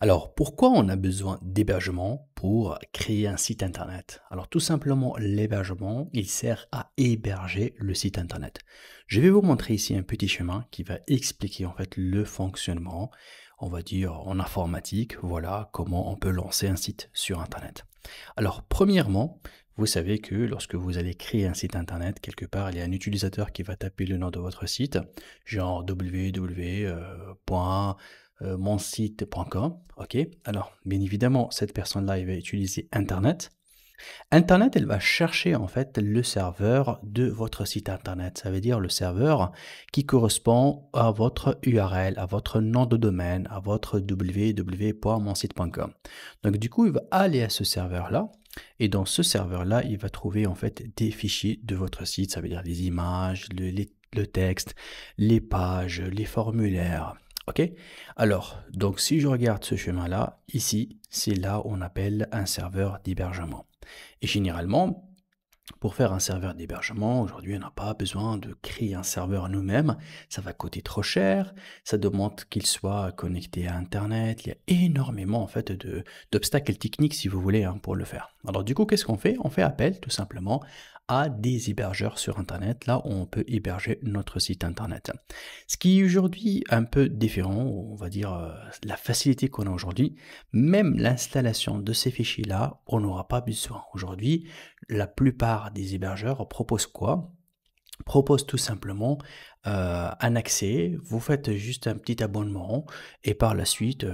Alors, pourquoi on a besoin d'hébergement pour créer un site internet? Alors, tout simplement, l'hébergement, il sert à héberger le site internet. Je vais vous montrer ici un petit chemin qui va expliquer en fait le fonctionnement, on va dire en informatique, voilà comment on peut lancer un site sur internet. Alors, premièrement, vous savez que lorsque vous allez créer un site internet, quelque part, il y a un utilisateur qui va taper le nom de votre site, genre www.monsite.com. Ok. Alors, bien évidemment, cette personne-là, il va utiliser Internet. Internet, elle va chercher en fait le serveur de votre site Internet. Ça veut dire le serveur qui correspond à votre URL, à votre nom de domaine, à votre www.monsite.com. Donc, du coup, il va aller à ce serveur-là. Et dans ce serveur-là, il va trouver en fait des fichiers de votre site. Ça veut dire les images, le texte, les pages, les formulaires. OK? Alors, donc si je regarde ce chemin-là, ici, c'est là où on appelle un serveur d'hébergement. Et généralement, pour faire un serveur d'hébergement, aujourd'hui, on n'a pas besoin de créer un serveur nous-mêmes. Ça va coûter trop cher. Ça demande qu'il soit connecté à Internet. Il y a énormément, en fait, d'obstacles techniques, si vous voulez, hein, pour le faire. Alors, du coup, qu'est-ce qu'on fait? On fait appel, tout simplement, à des hébergeurs sur Internet, là où on peut héberger notre site Internet. Ce qui est aujourd'hui un peu différent, on va dire la facilité qu'on a aujourd'hui, même l'installation de ces fichiers-là, on n'aura pas besoin. Aujourd'hui, la plupart des hébergeurs proposent quoi? Proposent tout simplement un accès, vous faites juste un petit abonnement et par la suite,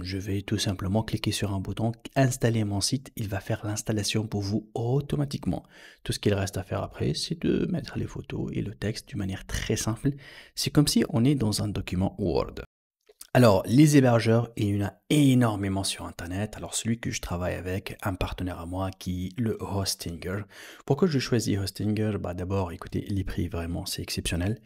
je vais tout simplement cliquer sur un bouton installer mon site, il va faire l'installation pour vous automatiquement. Tout ce qu'il reste à faire après, c'est de mettre les photos et le texte d'une manière très simple. C'est comme si on est dans un document Word. Alors, les hébergeurs, il y en a énormément sur Internet. Alors, celui que je travaille avec, un partenaire à moi qui est le Hostinger. Pourquoi je choisis Hostinger? Bah, d'abord, écoutez, les prix, vraiment, c'est exceptionnel.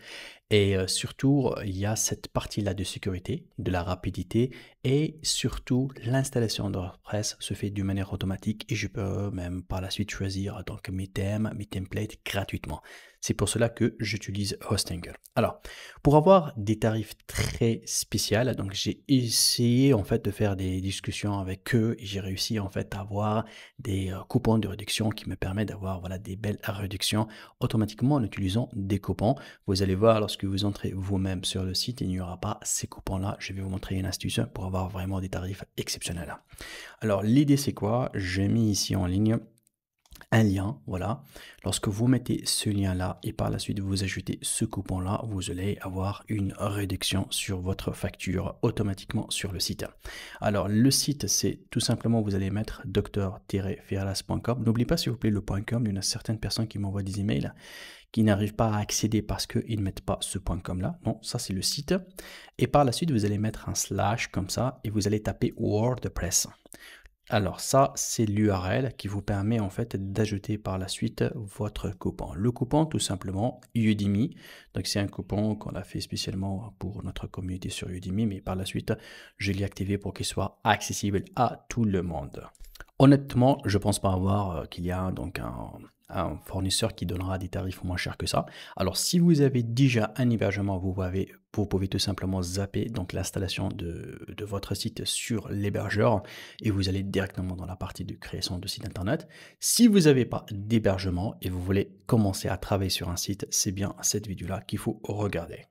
Et surtout, il y a cette partie-là de sécurité, de la rapidité et surtout l'installation de WordPress se fait d'une manière automatique et je peux même par la suite choisir donc mes thèmes, mes templates gratuitement. C'est pour cela que j'utilise Hostinger. Alors, pour avoir des tarifs très spéciaux, donc j'ai essayé en fait de faire des discussions avec eux et j'ai réussi en fait à avoir des coupons de réduction qui me permettent d'avoir voilà, des belles réductions automatiquement en utilisant des coupons. Vous allez voir lorsque vous entrez vous-même sur le site, il n'y aura pas ces coupons-là. Je vais vous montrer une astuce pour avoir vraiment des tarifs exceptionnels. Alors l'idée c'est quoi? J'ai mis ici en ligne un lien, voilà. Lorsque vous mettez ce lien-là et par la suite vous ajoutez ce coupon-là, vous allez avoir une réduction sur votre facture automatiquement sur le site. Alors le site, c'est tout simplement, vous allez mettre docteur-ferlas.com. N'oubliez pas s'il vous plaît le .com, il y en a certaines personnes qui m'envoient des emails qui n'arrivent pas à accéder parce qu'ils ne mettent pas ce .com là. Non, ça c'est le site. Et par la suite, vous allez mettre un slash comme ça et vous allez taper WordPress. Alors ça, c'est l'URL qui vous permet en fait d'ajouter par la suite votre coupon. Le coupon, tout simplement, Udemy. Donc c'est un coupon qu'on a fait spécialement pour notre communauté sur Udemy, mais par la suite, je l'ai activé pour qu'il soit accessible à tout le monde. Honnêtement, je pense pas avoir qu'il y a donc un fournisseur qui donnera des tarifs moins chers que ça. Alors, si vous avez déjà un hébergement, vous pouvez tout simplement zapper donc l'installation de votre site sur l'hébergeur et vous allez directement dans la partie de création de site internet. Si vous n'avez pas d'hébergement et vous voulez commencer à travailler sur un site, c'est bien cette vidéo-là qu'il faut regarder.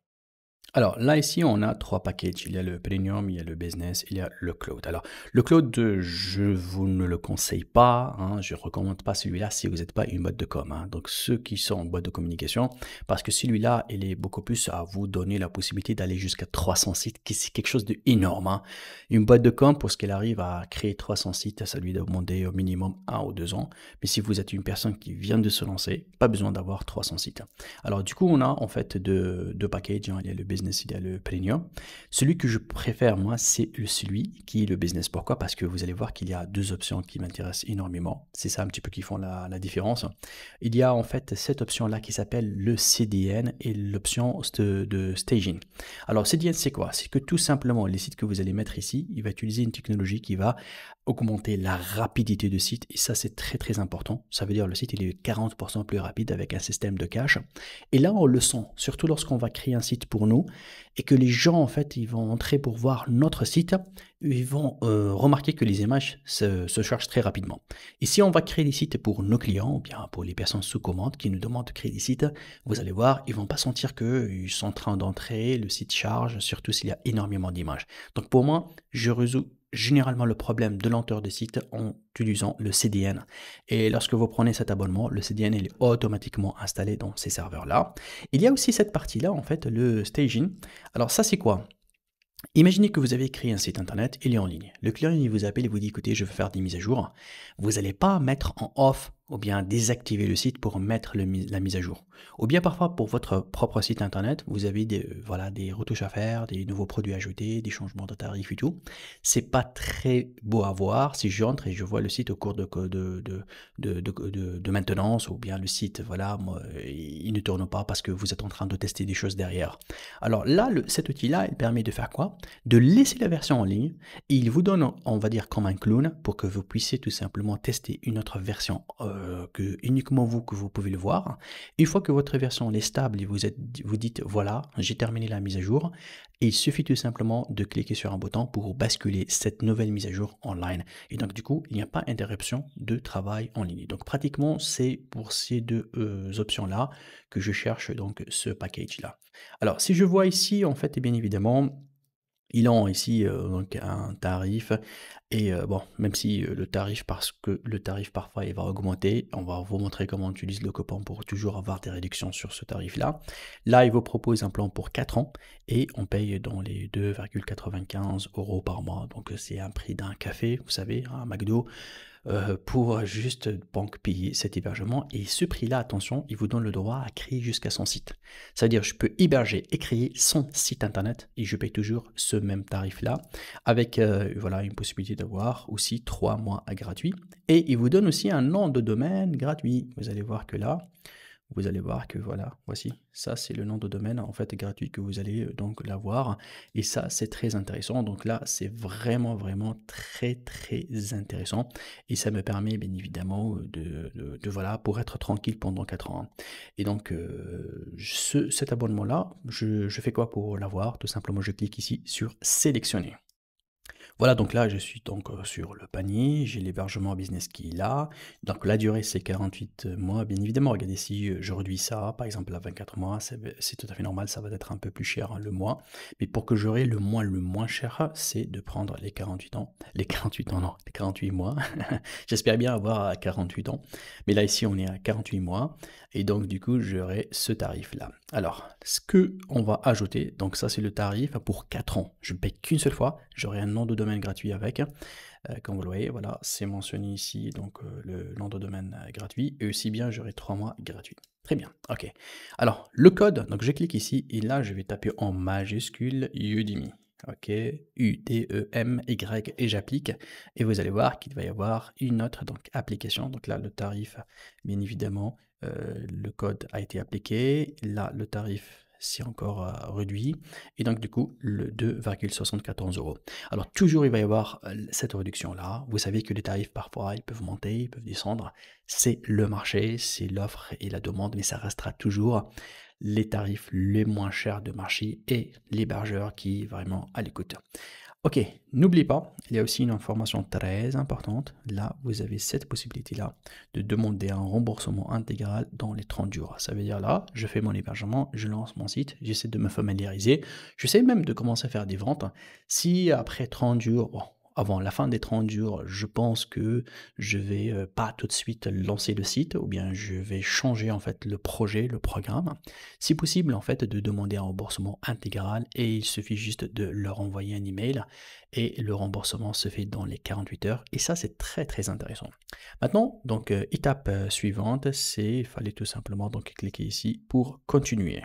Alors là, ici, on a trois packages. Il y a le Premium, il y a le Business, il y a le Cloud. Alors, le Cloud, je vous ne le conseille pas. Hein, je ne recommande pas celui-là si vous n'êtes pas une boîte de com. Hein. Donc, ceux qui sont en boîte de communication, parce que celui-là, il est beaucoup plus à vous donner la possibilité d'aller jusqu'à 300 sites, qui c'est quelque chose d'énorme. Hein. Une boîte de com, pour ce qu'elle arrive à créer 300 sites, ça lui demander au minimum 1 ou 2 ans. Mais si vous êtes une personne qui vient de se lancer, pas besoin d'avoir 300 sites. Alors, du coup, on a en fait deux packages. Hein. Il y a le Business, il y a le Premium. Celui que je préfère, moi, c'est celui qui est le Business. Pourquoi? Parce que vous allez voir qu'il y a deux options qui m'intéressent énormément. C'est ça un petit peu qui font la différence. Il y a en fait cette option-là qui s'appelle le CDN et l'option de staging. Alors, CDN, c'est quoi? C'est que tout simplement, les sites que vous allez mettre ici, il va utiliser une technologie qui va augmenter la rapidité de site et ça c'est très très important. Ça veut dire le site il est 40% plus rapide avec un système de cache et là on le sent, surtout lorsqu'on va créer un site pour nous, et que les gens, en fait, ils vont entrer pour voir notre site, ils vont remarquer que les images se chargent très rapidement. Et si on va créer des sites pour nos clients, ou bien pour les personnes sous commande qui nous demandent de créer des sites, vous allez voir, ils vont pas sentir qu'ils sont en train d'entrer, le site charge, surtout s'il y a énormément d'images. Donc pour moi, je résous généralement le problème de lenteur des sites en utilisant le CDN. Et lorsque vous prenez cet abonnement, le CDN il est automatiquement installé dans ces serveurs-là. Il y a aussi cette partie-là, en fait, le staging. Alors ça, c'est quoi? Imaginez que vous avez créé un site internet, il est en ligne. Le client il vous appelle et vous dit écoutez, je veux faire des mises à jour. Vous n'allez pas mettre en off ou bien désactiver le site pour mettre la mise à jour. Ou bien parfois pour votre propre site internet, vous avez voilà, des retouches à faire, des nouveaux produits ajoutés, des changements de tarifs et tout. C'est pas très beau à voir si j'entre et je vois le site au cours de maintenance ou bien le site, voilà, moi, il ne tourne pas parce que vous êtes en train de tester des choses derrière. Alors là, cet outil-là, il permet de faire quoi? De laisser la version en ligne et il vous donne, on va dire, comme un clone pour que vous puissiez tout simplement tester une autre version que uniquement vous que vous pouvez le voir. Une fois que votre version est stable et vous dites voilà, j'ai terminé la mise à jour, il suffit tout simplement de cliquer sur un bouton pour basculer cette nouvelle mise à jour online. Et donc du coup, il n'y a pas interruption de travail en ligne. Donc pratiquement, c'est pour ces deux options-là que je cherche donc ce package-là. Alors si je vois ici, en fait, et bien évidemment, ils ont ici donc un tarif et bon, même si le tarif, parce que le tarif parfois il va augmenter, on va vous montrer comment on utilise le coupon pour toujours avoir des réductions sur ce tarif-là. Là, il vous propose un plan pour 4 ans et on paye dans les 2,95 € par mois. Donc c'est un prix d'un café, vous savez, un McDo pour juste donc payer cet hébergement. Et ce prix-là, attention, il vous donne le droit à créer jusqu'à son site. C'est-à-dire, je peux héberger et créer son site internet et je paye toujours ce même tarif-là avec voilà, une possibilité d'avoir aussi 3 mois à gratuit. Et il vous donne aussi un nom de domaine gratuit. Vous allez voir que là, vous allez voir que voilà, voici, ça c'est le nom de domaine en fait gratuit que vous allez donc l'avoir et ça c'est très intéressant. Donc là c'est vraiment très intéressant et ça me permet bien évidemment voilà pour être tranquille pendant 4 ans. Et donc cet abonnement là, je fais quoi pour l'avoir? Tout simplement je clique ici sur sélectionner. Voilà, donc là, je suis donc sur le panier, j'ai l'hébergement business qui est là. Donc la durée, c'est 48 mois. Bien évidemment, regardez, si je réduis ça, par exemple à 24 mois, c'est tout à fait normal, ça va être un peu plus cher hein, le mois. Mais pour que j'aurai le moins cher, c'est de prendre les 48 ans. Les 48 ans, non, les 48 mois. J'espère bien avoir à 48 ans. Mais là, ici, on est à 48 mois. Et donc, du coup, j'aurai ce tarif-là. Alors, ce que on va ajouter, donc ça, c'est le tarif pour 4 ans. Je ne paye qu'une seule fois. J'aurai un nom de domaine gratuit avec. Comme vous le voyez, voilà, c'est mentionné ici, donc le nom de domaine gratuit. Et aussi bien, j'aurai 3 mois gratuits. Très bien, ok. Alors, le code, donc je clique ici et là, je vais taper en majuscule Udemy. Ok, U-D-E-M-Y et j'applique. Et vous allez voir qu'il va y avoir une autre donc, application. Donc là, le tarif, bien évidemment, le code a été appliqué. Là, le tarif, c'est encore réduit. Et donc, du coup, le 2,74 €. Alors, toujours, il va y avoir cette réduction-là. Vous savez que les tarifs, parfois, ils peuvent monter, ils peuvent descendre. C'est le marché, c'est l'offre et la demande, mais ça restera toujours les tarifs les moins chers de marché et l'hébergeur qui est vraiment à l'écoute. Ok, n'oubliez pas, il y a aussi une information très importante. Là, vous avez cette possibilité-là de demander un remboursement intégral dans les 30 jours. Ça veut dire là, je fais mon hébergement, je lance mon site, j'essaie de me familiariser, j'essaie même de commencer à faire des ventes. Si après 30 jours, bon, avant la fin des 30 jours, je pense que je vais pas tout de suite lancer le site ou bien je vais changer en fait le projet, le programme. Si possible en fait de demander un remboursement intégral et il suffit juste de leur envoyer un email et le remboursement se fait dans les 48 heures et ça c'est très intéressant. Maintenant donc étape suivante, c'est il fallait tout simplement donc cliquer ici pour continuer.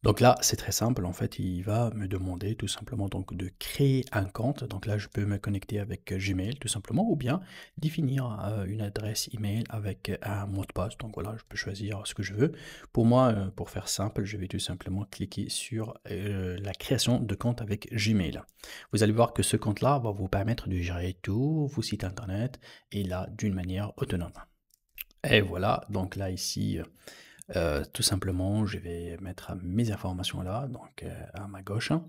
Donc là, c'est très simple. En fait, il va me demander tout simplement donc de créer un compte. Donc là, je peux me connecter avec Gmail tout simplement ou bien définir une adresse email avec un mot de passe. Donc voilà, je peux choisir ce que je veux. Pour moi, pour faire simple, je vais tout simplement cliquer sur la création de compte avec Gmail. Vous allez voir que ce compte-là va vous permettre de gérer tous vos sites internet et là, d'une manière autonome. Et voilà, donc là ici, Tout simplement, je vais mettre mes informations là, donc à ma gauche, hein.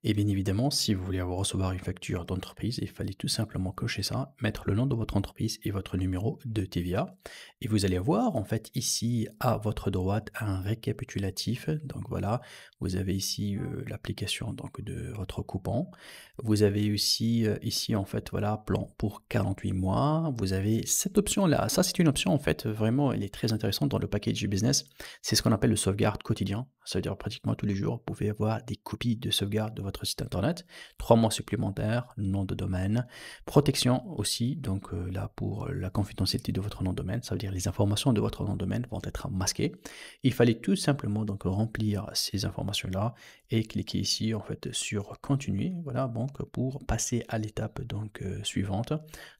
Et bien évidemment, si vous voulez avoir recevoir une facture d'entreprise, il fallait tout simplement cocher ça, mettre le nom de votre entreprise et votre numéro de TVA. Et vous allez voir en fait ici à votre droite un récapitulatif. Donc voilà, vous avez ici l'application donc de votre coupon. Vous avez aussi ici en fait voilà plan pour 48 mois. Vous avez cette option là. Ça c'est une option en fait vraiment, elle est très intéressante dans le package business. C'est ce qu'on appelle le sauvegarde quotidien. Ça veut dire pratiquement tous les jours, vous pouvez avoir des copies de sauvegarde de votre site internet. 3 mois supplémentaires, nom de domaine, protection aussi. Donc là pour la confidentialité de votre nom de domaine, ça veut dire les informations de votre nom de domaine vont être masquées. Il fallait tout simplement donc remplir ces informations là et cliquer ici en fait sur continuer. Voilà donc pour passer à l'étape donc suivante.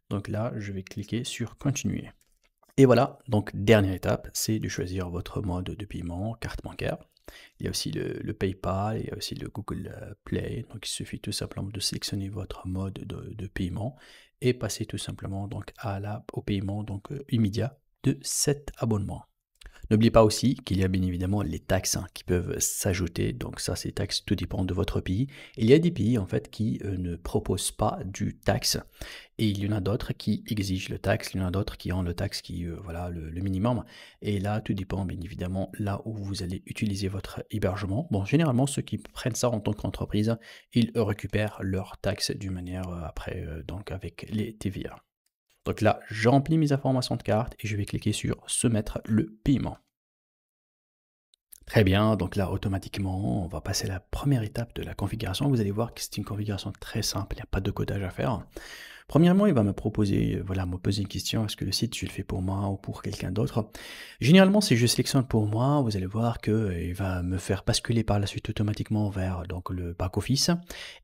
Donc là je vais cliquer sur continuer. Et voilà, donc dernière étape, c'est de choisir votre mode de paiement, carte bancaire. Il y a aussi le PayPal, il y a aussi le Google Play. Donc il suffit tout simplement de sélectionner votre mode de paiement et passer tout simplement donc au paiement donc immédiat de cet abonnement. N'oubliez pas aussi qu'il y a bien évidemment les taxes qui peuvent s'ajouter. Donc ça, ces taxes, tout dépend de votre pays. Il y a des pays en fait qui ne proposent pas du taxe. Et il y en a d'autres qui exigent le taxe. Il y en a d'autres qui ont le taxe qui, voilà, le minimum. Et là, tout dépend bien évidemment là où vous allez utiliser votre hébergement. Bon, généralement, ceux qui prennent ça en tant qu'entreprise, ils récupèrent leurs taxes d'une manière après, donc avec les TVA. Donc là, je remplis mes informations de carte et je vais cliquer sur soumettre le paiement. Très bien, donc là, automatiquement, on va passer à la première étape de la configuration. Vous allez voir que c'est une configuration très simple, il n'y a pas de codage à faire. Premièrement, il va me proposer, voilà, me poser une question, est-ce que le site, je le fais pour moi ou pour quelqu'un d'autre? Généralement, si je sélectionne pour moi, vous allez voir qu'il va me faire basculer par la suite automatiquement vers donc, le back-office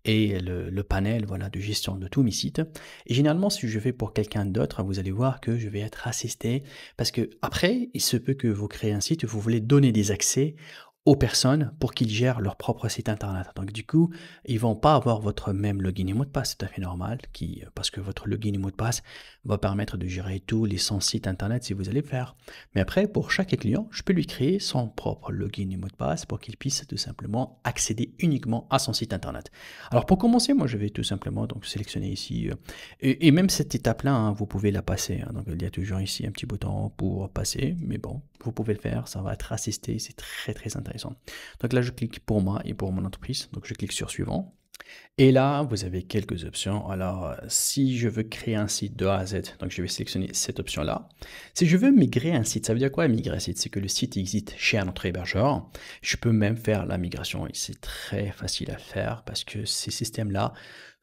et le panel voilà, de gestion de tous mes sites. Et généralement, si je fais pour quelqu'un d'autre, vous allez voir que je vais être assisté parce que après, il se peut que vous créez un site, vous voulez donner des accès aux personnes pour qu'ils gèrent leur propre site internet. Donc du coup, ils vont pas avoir votre même login et mot de passe, c'est tout à fait normal, parce que votre login et mot de passe va permettre de gérer tous les 100 sites internet si vous allez le faire. Mais après, pour chaque client, je peux lui créer son propre login et mot de passe pour qu'il puisse tout simplement accéder uniquement à son site internet. Alors pour commencer, moi je vais tout simplement donc sélectionner ici, et même cette étape-là, hein, vous pouvez la passer. Hein. Donc il y a toujours ici un petit bouton pour passer, mais bon, vous pouvez le faire, ça va être assisté, c'est très très intéressant. Donc là, je clique pour moi et pour mon entreprise. Donc je clique sur suivant. Et là, vous avez quelques options. Alors, si je veux créer un site de A à Z, donc je vais sélectionner cette option-là. Si je veux migrer un site, ça veut dire quoi migrer un site? C'est que le site existe chez un autre hébergeur. Je peux même faire la migration et c'est très facile à faire parce que ces systèmes-là,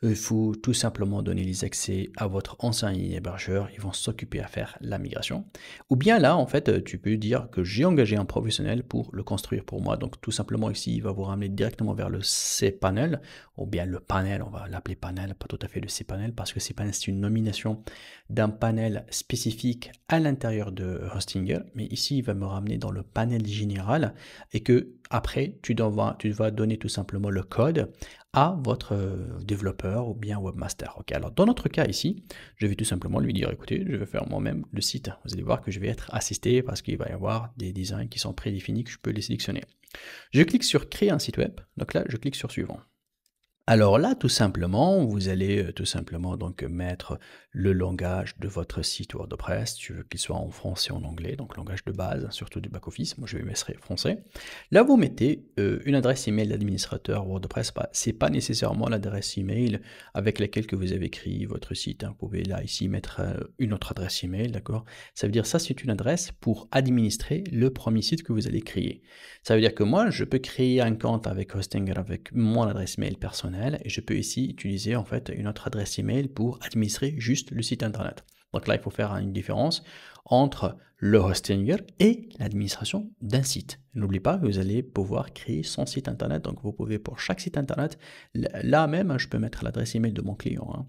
il faut tout simplement donner les accès à votre ancien hébergeur. Ils vont s'occuper à faire la migration. Ou bien là, en fait, tu peux dire que j'ai engagé un professionnel pour le construire pour moi. Donc, tout simplement ici, il va vous ramener directement vers le cPanel ou bien le panel, on va l'appeler panel, pas tout à fait le cPanel, parce que cPanel, c'est une nomination d'un panel spécifique à l'intérieur de Hostinger, mais ici, il va me ramener dans le panel général et que après, tu vas donner tout simplement le code à votre développeur ou bien webmaster. Ok, alors dans notre cas ici, je vais tout simplement lui dire, écoutez, je vais faire moi-même le site. Vous allez voir que je vais être assisté parce qu'il va y avoir des designs qui sont prédéfinis que je peux les sélectionner. Je clique sur créer un site web, donc là, je clique sur suivant. Alors là, tout simplement, vous allez tout simplement donc mettre le langage de votre site WordPress. Tu veux qu'il soit en français ou en anglais, donc langage de base, surtout du back-office. Moi, je vais mettre français. Là, vous mettez une adresse email d'administrateur WordPress. C'est pas nécessairement l'adresse email avec laquelle que vous avez créé votre site. Vous pouvez là, ici, mettre une autre adresse email, d'accord? Ça veut dire ça, c'est une adresse pour administrer le premier site que vous allez créer. Ça veut dire que moi, je peux créer un compte avec Hostinger avec mon adresse mail personnelle et je peux ici utiliser en fait une autre adresse email pour administrer juste le site internet. Donc là, il faut faire une différence entre le Hostinger et l'administration d'un site. N'oubliez pas que vous allez pouvoir créer son site internet. Donc vous pouvez pour chaque site internet, là même, je peux mettre l'adresse email de mon client. Hein.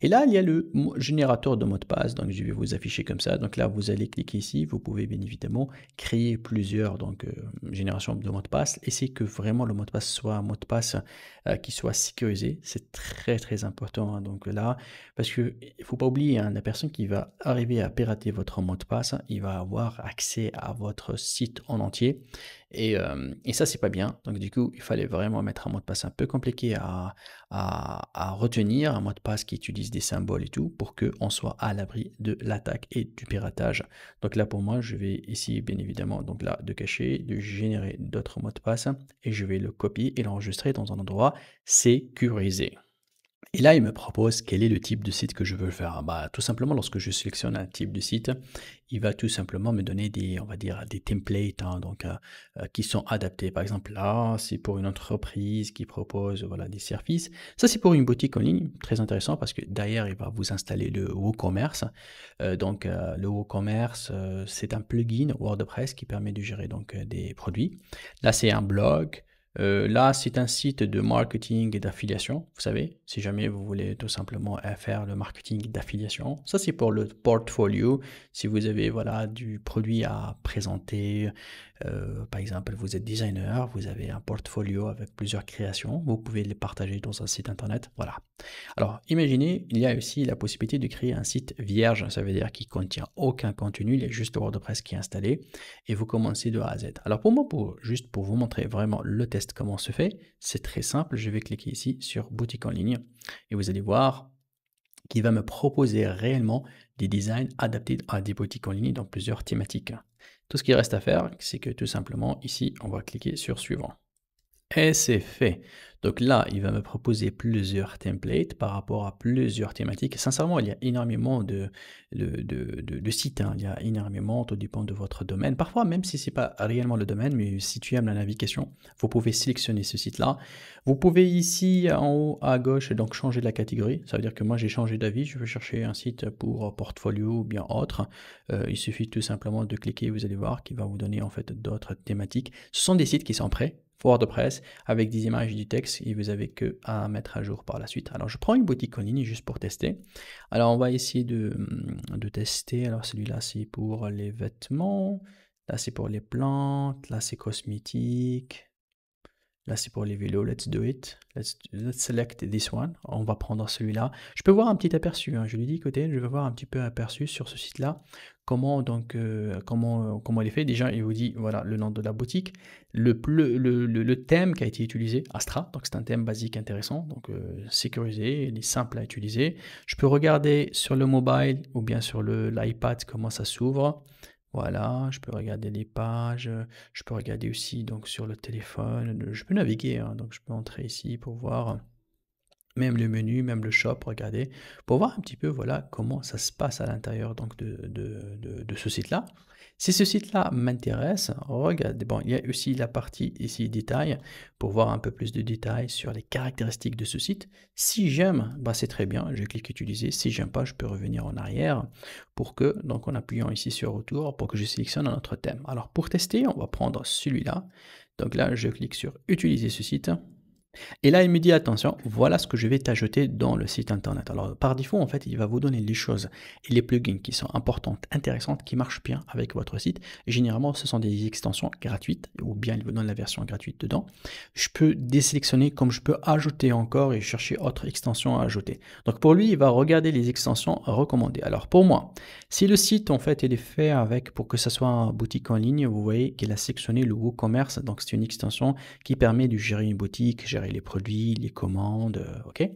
Et là, il y a le générateur de mot de passe. Donc je vais vous afficher comme ça. Donc là, vous allez cliquer ici. Vous pouvez bien évidemment créer plusieurs générations de mots de passe. Et c'est que vraiment le mot de passe soit un mot de passe qui soit sécurisé. C'est très très important. Hein. Donc là, parce qu'il ne faut pas oublier, hein, la personne qui va arriver à pirater votre mot de passe, il va avoir accès à votre site en entier. Et ça, c'est pas bien. Donc, du coup, il fallait vraiment mettre un mot de passe un peu compliqué à retenir, un mot de passe qui utilise des symboles et tout, pour qu'on soit à l'abri de l'attaque et du piratage. Donc là, pour moi, je vais ici, bien évidemment, donc là, de cacher, de générer d'autres mots de passe, et je vais le copier et l'enregistrer dans un endroit sécurisé. Et là, il me propose quel est le type de site que je veux faire. Bah, tout simplement, lorsque je sélectionne un type de site, il va tout simplement me donner des, on va dire, des templates, hein, donc, qui sont adaptés. Par exemple, là, c'est pour une entreprise qui propose, voilà, des services. Ça, c'est pour une boutique en ligne, très intéressant parce que derrière, il va vous installer le WooCommerce. Le WooCommerce, c'est un plugin WordPress qui permet de gérer donc des produits. Là, c'est un blog. Là, c'est un site de marketing et d'affiliation. Vous savez, si jamais vous voulez tout simplement faire le marketing d'affiliation, ça c'est pour le portfolio. Si vous avez voilà du produit à présenter, par exemple, vous êtes designer, vous avez un portfolio avec plusieurs créations, vous pouvez les partager dans un site internet. Voilà. Alors, imaginez, il y a aussi la possibilité de créer un site vierge, ça veut dire qu'il ne contient aucun contenu, il y a juste le WordPress qui est installé et vous commencez de A à Z. Alors pour moi, juste pour vous montrer vraiment le test comment se fait, c'est très simple, je vais cliquer ici sur boutique en ligne et vous allez voir qu'il va me proposer réellement des designs adaptés à des boutiques en ligne dans plusieurs thématiques. Tout ce qu'il reste à faire, c'est que tout simplement ici, on va cliquer sur suivant. Et c'est fait. Donc là, il va me proposer plusieurs templates par rapport à plusieurs thématiques. Sincèrement, il y a énormément de sites, hein. Il y a énormément, tout dépend de votre domaine. Parfois, même si ce n'est pas réellement le domaine, mais si tu aimes la navigation, vous pouvez sélectionner ce site-là. Vous pouvez ici, en haut à gauche, donc changer la catégorie. Ça veut dire que moi, j'ai changé d'avis. Je veux chercher un site pour portfolio ou bien autre. Il suffit tout simplement de cliquer, vous allez voir qu'il va vous donner en fait d'autres thématiques. Ce sont des sites qui sont prêts. WordPress avec des images et du texte et vous avez que à mettre à jour par la suite. Alors je prends une boutique en ligne juste pour tester. Alors on va essayer de tester. Alors celui-là c'est pour les vêtements, là c'est pour les plantes, là c'est cosmétique. Là, c'est pour les vélos. Let's do it. Let's select this one. On va prendre celui-là. Je peux voir un petit aperçu, hein. Je lui dis côté, je vais voir un petit peu aperçu sur ce site-là. Comment donc comment il est fait. Déjà, il vous dit voilà le nom de la boutique, le thème qui a été utilisé, Astra. Donc c'est un thème basique intéressant, donc sécurisé, il est simple à utiliser. Je peux regarder sur le mobile ou bien sur l'iPad comment ça s'ouvre. Voilà, je peux regarder les pages, je peux regarder aussi donc sur le téléphone, je peux naviguer, hein, donc je peux entrer ici pour voir même le menu, même le shop, regardez, pour voir un petit peu voilà comment ça se passe à l'intérieur donc de ce site-là. Si ce site-là m'intéresse, regardez, bon, il y a aussi la partie ici détails pour voir un peu plus de détails sur les caractéristiques de ce site. Si j'aime, bah c'est très bien, je clique utiliser. Si j'aime pas, je peux revenir en arrière pour que, donc en appuyant ici sur retour, pour que je sélectionne un autre thème. Alors pour tester, on va prendre celui-là. Donc là, je clique sur utiliser ce site. Et là, il me dit attention, voilà ce que je vais t'ajouter dans le site internet. Alors, par défaut, en fait, il va vous donner les choses et les plugins qui sont importantes, intéressantes, qui marchent bien avec votre site. Et généralement, ce sont des extensions gratuites ou bien il vous donne la version gratuite dedans. Je peux désélectionner comme je peux ajouter encore et chercher autre extension à ajouter. Donc, pour lui, il va regarder les extensions recommandées. Alors, pour moi, si le site, en fait, il est fait avec, pour que ça soit une boutique en ligne, vous voyez qu'il a sélectionné le WooCommerce. Donc, c'est une extension qui permet de gérer une boutique, gérer les produits, les commandes, ok.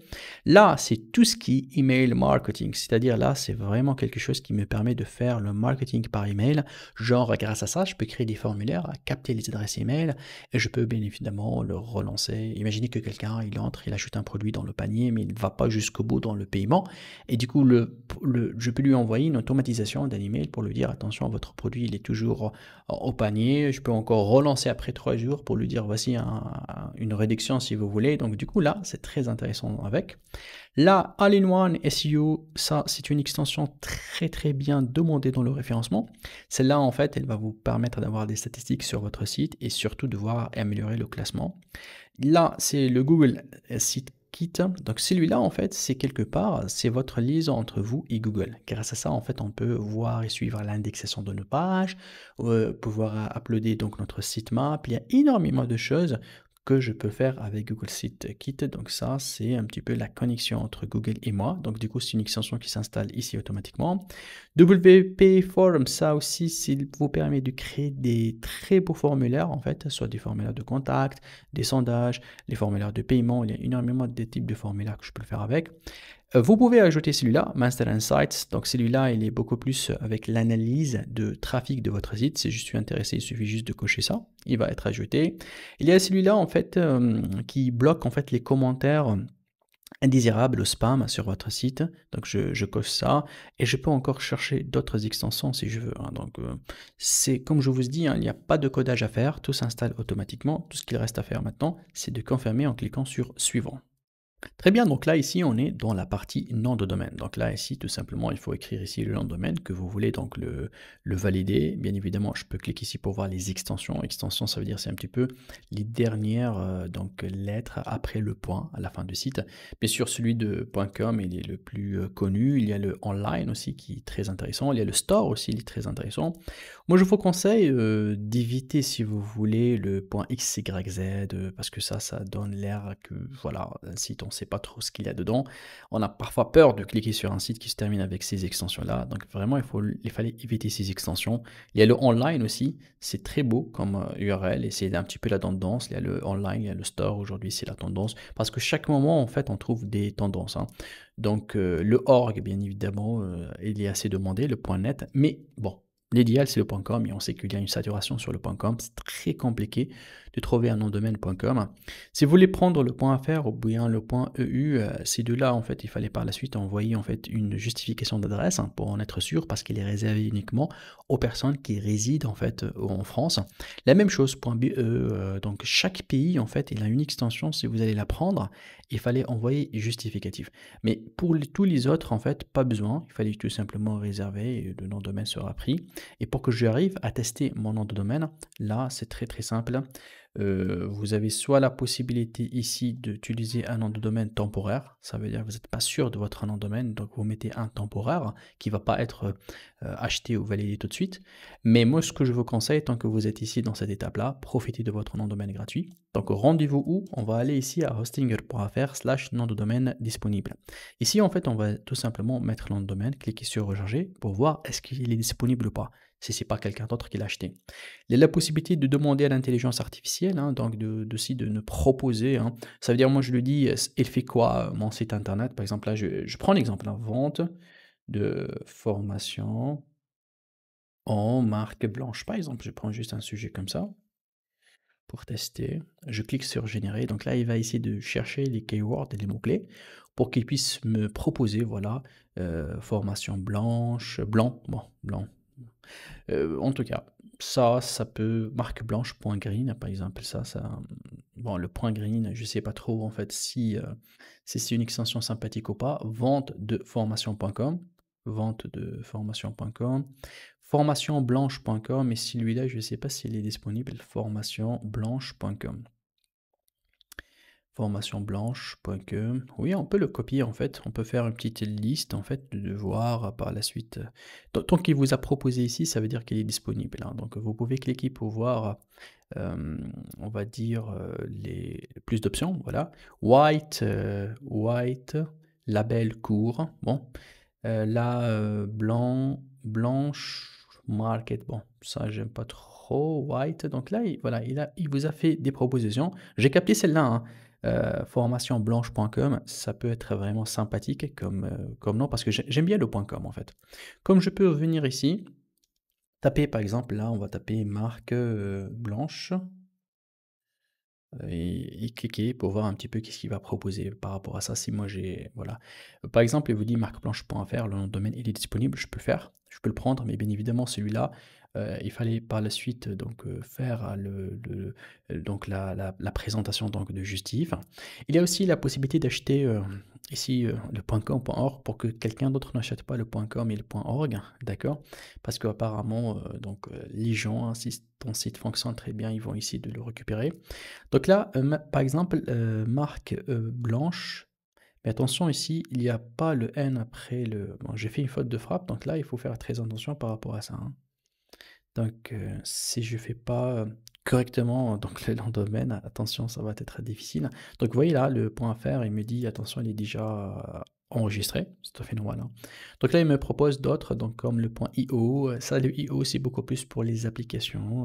Là, c'est tout ce qui est email marketing, c'est-à-dire là, c'est vraiment quelque chose qui me permet de faire le marketing par email. Genre, grâce à ça, je peux créer des formulaires, capter les adresses email et je peux bien évidemment le relancer. Imaginez que quelqu'un, il entre, il ajoute un produit dans le panier, mais il ne va pas jusqu'au bout dans le paiement. Et du coup, je peux lui envoyer une automatisation d'un email pour lui dire, attention, votre produit, il est toujours au panier. Je peux encore relancer après 3 jours pour lui dire, voici une réduction si vous voulez. Donc du coup là, c'est très intéressant avec. Là, All-in-One SEO, ça c'est une extension très bien demandée dans le référencement. Celle-là en fait, elle va vous permettre d'avoir des statistiques sur votre site et surtout de voir améliorer le classement. Là, c'est le Google Site Kit. Donc celui-là en fait, c'est quelque part, c'est votre liaison entre vous et Google. Grâce à ça, en fait, on peut voir et suivre l'indexation de nos pages, pouvoir uploader donc notre sitemap. Il y a énormément de choses que je peux faire avec Google Site Kit. Donc ça, c'est un petit peu la connexion entre Google et moi. Donc du coup, c'est une extension qui s'installe ici automatiquement. WP Form, ça aussi, s'il vous permet de créer des très beaux formulaires, en fait, soit des formulaires de contact, des sondages, les formulaires de paiement. Il y a énormément de types de formulaires que je peux le faire avec. Vous pouvez ajouter celui-là, Master Insights. Donc celui-là, il est beaucoup plus avec l'analyse de trafic de votre site. Si je suis intéressé, il suffit juste de cocher ça. Il va être ajouté. Il y a celui-là, en fait, qui bloque en fait les commentaires indésirables, le spam sur votre site. Donc je coche ça et je peux encore chercher d'autres extensions si je veux, hein. Donc c'est comme je vous dis, hein, il n'y a pas de codage à faire, tout s'installe automatiquement. Tout ce qu'il reste à faire maintenant, c'est de confirmer en cliquant sur suivant. Très bien, donc là ici on est dans la partie nom de domaine. Donc là ici tout simplement il faut écrire ici le nom de domaine que vous voulez donc le valider. Bien évidemment je peux cliquer ici pour voir les extensions. Extension ça veut dire c'est un petit peu les dernières donc lettres après le point à la fin du site. Bien sûr celui de .com il est le plus connu. Il y a le online aussi qui est très intéressant. Il y a le store aussi il est très intéressant. Moi je vous conseille d'éviter si vous voulez le .xyz parce que ça donne l'air que voilà un site on ne sait pas trop ce qu'il y a dedans. On a parfois peur de cliquer sur un site qui se termine avec ces extensions-là. Donc vraiment, il fallait éviter ces extensions. Il y a le online aussi. C'est très beau comme URL et c'est un petit peu la tendance. Il y a le online, il y a le store. Aujourd'hui, c'est la tendance. Parce que chaque moment, en fait, on trouve des tendances, hein. Donc le org, bien évidemment, il est assez demandé, le .net. Mais bon, l'idéal, c'est le .com et on sait qu'il y a une saturation sur le .com. C'est très compliqué de trouver un nom de domaine .com. Si vous voulez prendre le .fr ou bien le .eu, ces deux-là, en fait, il fallait par la suite envoyer en fait une justification d'adresse, hein, pour en être sûr, parce qu'il est réservé uniquement aux personnes qui résident en fait en France. La même chose .be, donc chaque pays en fait, il a une extension. Si vous allez la prendre, il fallait envoyer justificatif. Mais pour tous les autres, en fait, pas besoin. Il fallait tout simplement réserver et le nom de domaine sera pris. Et pour que j'arrive à tester mon nom de domaine, là, c'est très très simple. Vous avez soit la possibilité ici d'utiliser un nom de domaine temporaire, ça veut dire que vous n'êtes pas sûr de votre nom de domaine, donc vous mettez un temporaire qui ne va pas être acheté ou validé tout de suite. Mais moi, ce que je vous conseille, tant que vous êtes ici dans cette étape-là, profitez de votre nom de domaine gratuit. Donc rendez-vous où? On va aller ici à hostinger.fr/nom de domaine disponible. Ici, en fait, on va tout simplement mettre le nom de domaine, cliquer sur recharger pour voir est-ce qu'il est disponible ou pas, si ce n'est pas quelqu'un d'autre qui l'a acheté. Il y a la possibilité de demander à l'intelligence artificielle, hein, donc de nous proposer, hein. Ça veut dire, moi je lui dis, il fait quoi mon site internet? Par exemple, là, je prends l'exemple, hein, vente de formation en marque blanche. Par exemple, je prends juste un sujet comme ça pour tester. Je clique sur générer. Donc là, il va essayer de chercher les keywords et les mots-clés pour qu'il puisse me proposer, voilà, formation blanche, blanc, bon, blanc. En tout cas, ça peut, marque blanche.green, par exemple, bon, le point green, je sais pas trop, en fait, si c'est une extension sympathique ou pas. Vente de formation.com, formationblanche.com, et celui-là, je ne sais pas s'il est disponible, formationblanche.com. Formationblanche.com. Oui, on peut le copier en fait. On peut faire une petite liste en fait de voir par la suite. Tant qu'il vous a proposé ici, ça veut dire qu'il est disponible, hein. Donc vous pouvez cliquer pour voir, on va dire, les plus d'options. Voilà. White, label court. Bon. Là, blanche, market. Bon, ça, j'aime pas trop. White. Donc là, voilà, il vous a fait des propositions. J'ai capté celle-là, hein. Formationblanche.com, ça peut être vraiment sympathique comme nom parce que j'aime bien le .com en fait. Comme je peux revenir ici, taper par exemple, là, on va taper marque blanche. Et cliquer pour voir un petit peu qu'est-ce qu'il va proposer par rapport à ça. Si moi j'ai, voilà. Par exemple, il vous dit marqueblanche.fr, le nom de domaine, il est disponible, je peux le prendre, mais bien évidemment, celui-là, il fallait par la suite donc faire donc la présentation donc de justif. Il y a aussi la possibilité d'acheter ici le .com, .org pour que quelqu'un d'autre n'achète pas le .com et le .org, d'accord? Parce qu'apparemment, les gens, hein, si ton site fonctionne très bien, ils vont essayer de le récupérer. Donc là, par exemple, marque blanche, mais attention ici, il n'y a pas le N après le... Bon, j'ai fait une faute de frappe, donc là, il faut faire très attention par rapport à ça, hein. Donc, si je fais pas correctement donc le nom de domaine, attention, ça va être difficile. Donc vous voyez là, le point .fr, il me dit: «Attention, il est déjà enregistré», c'est tout à fait normal, hein. Donc là, il me propose d'autres, donc comme le point .io, ça le .io, c'est beaucoup plus pour les applications,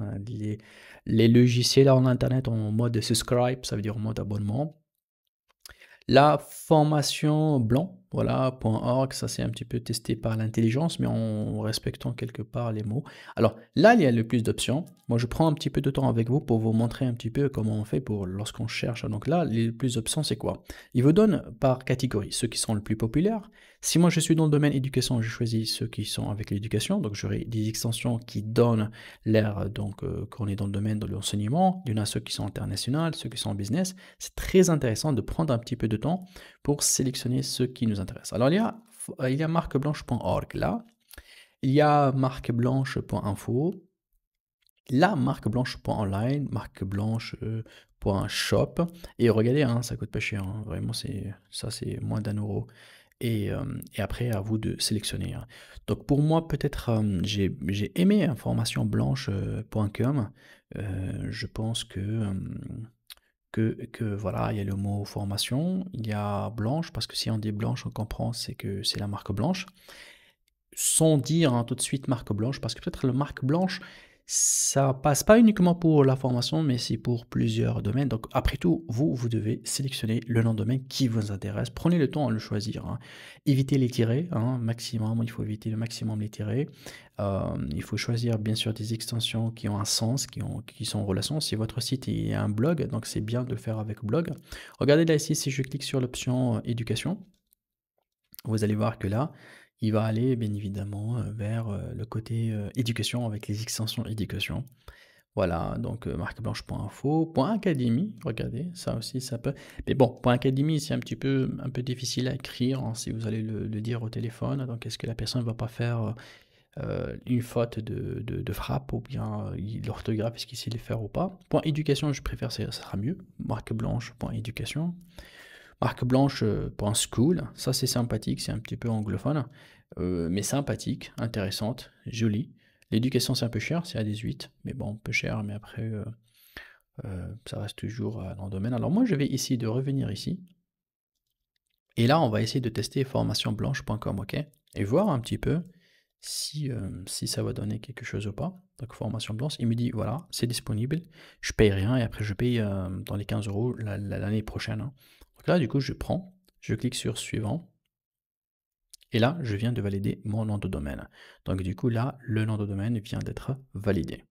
les logiciels en internet en mode subscribe, ça veut dire en mode abonnement. La formation blanc, voilà, .org, ça c'est un petit peu testé par l'intelligence, mais en respectant quelque part les mots. Alors là, il y a le plus d'options. Moi, je prends un petit peu de temps avec vous pour vous montrer un petit peu comment on fait pour lorsqu'on cherche. Donc là, les plus d'options, c'est quoi? Il vous donne par catégorie ceux qui sont le plus populaires. Si moi je suis dans le domaine éducation, je choisis ceux qui sont avec l'éducation. Donc j'aurai des extensions qui donnent l'air donc qu'on est dans le domaine de l'enseignement. Il y en a ceux qui sont internationaux, ceux qui sont en business. C'est très intéressant de prendre un petit peu de temps pour sélectionner ceux qui nous intéressent. Alors il y a marqueblanche.org là, il y a marqueblanche.info, la marqueblanche.online, marqueblanche.shop, et regardez, hein, ça coûte pas cher, hein, vraiment c'est moins d'1 euro. Et après, à vous de sélectionner, hein. Donc pour moi, peut-être, j'ai aimé informationblanche.com. Je pense que voilà, il y a le mot formation, il y a blanche, parce que si on dit blanche, on comprend, c'est que c'est la marque blanche. Sans dire hein, tout de suite marque blanche, parce que peut-être la marque blanche, ça passe pas uniquement pour la formation, mais c'est pour plusieurs domaines. Donc après tout, vous devez sélectionner le nom de domaine qui vous intéresse. Prenez le temps à le choisir, hein. Évitez les tirets, hein, maximum, il faut éviter le maximum les tirets. Il faut choisir bien sûr des extensions qui ont un sens, qui sont en relation. Si votre site est un blog, donc c'est bien de le faire avec blog. Regardez là ici, si je clique sur l'option éducation, vous allez voir que là, il va aller bien évidemment vers le côté éducation avec les extensions éducation. Voilà, donc marqueblanche.info, .academy, regardez, ça aussi ça peut. Mais bon, .academy, c'est un peu difficile à écrire hein, si vous allez le dire au téléphone. Donc est-ce que la personne ne va pas faire une faute de frappe ou bien l'orthographe, est-ce qu'il sait le faire ou pas? Éducation, je préfère, ça sera mieux. Marqueblanche.éducation. Marqueblanche.school, ça c'est sympathique, c'est un petit peu anglophone, mais sympathique, intéressante, jolie. L'éducation c'est un peu cher, c'est à 18, mais bon, un peu cher, mais après ça reste toujours dans le domaine. Alors moi je vais essayer de revenir ici, et là on va essayer de tester formationblanche.com, ok? Et voir un petit peu si ça va donner quelque chose ou pas. Donc formation blanche, il me dit voilà, c'est disponible, je paye rien et après je paye dans les 15 euros l'année prochaine, hein. Donc là du coup je prends, je clique sur suivant et là je viens de valider mon nom de domaine. Donc du coup là le nom de domaine vient d'être validé.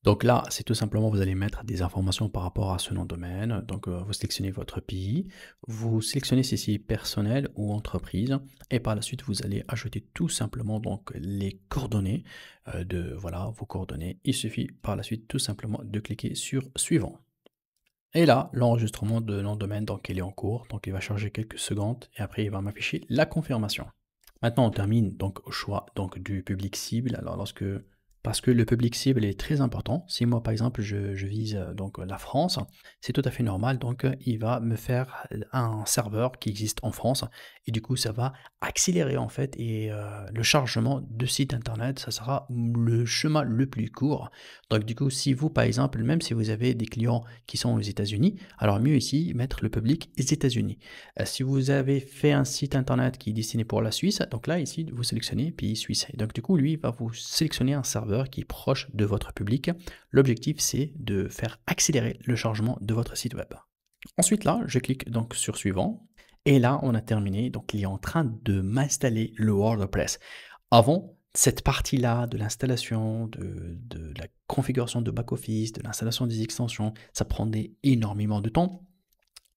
Donc là, c'est tout simplement, vous allez mettre des informations par rapport à ce nom de domaine. Donc vous sélectionnez votre pays, vous sélectionnez si c'est personnel ou entreprise, et par la suite, vous allez ajouter tout simplement donc les coordonnées de voilà vos coordonnées. Il suffit par la suite tout simplement de cliquer sur suivant. Et là, l'enregistrement de nom de domaine, donc il est en cours, donc il va charger quelques secondes et après il va m'afficher la confirmation. Maintenant, on termine donc au choix donc du public cible. Alors parce que le public cible est très important. Si moi par exemple je vise donc la France, c'est tout à fait normal. Donc il va me faire un serveur qui existe en France et du coup ça va accélérer en fait et le chargement de site internet, ça sera le chemin le plus court. Donc du coup si vous par exemple, même si vous avez des clients qui sont aux États-Unis, alors mieux ici mettre le public aux États-Unis. Si vous avez fait un site internet qui est destiné pour la Suisse, donc là ici vous sélectionnez pays suisse. Et donc du coup lui il va vous sélectionner un serveur qui est proche de votre public. L'objectif c'est de faire accélérer le chargement de votre site web. Ensuite là je clique donc sur suivant et là on a terminé. Donc il est en train de m'installer le WordPress. Avant cette partie-là de l'installation, de la configuration de back-office, de l'installation des extensions, ça prenait énormément de temps.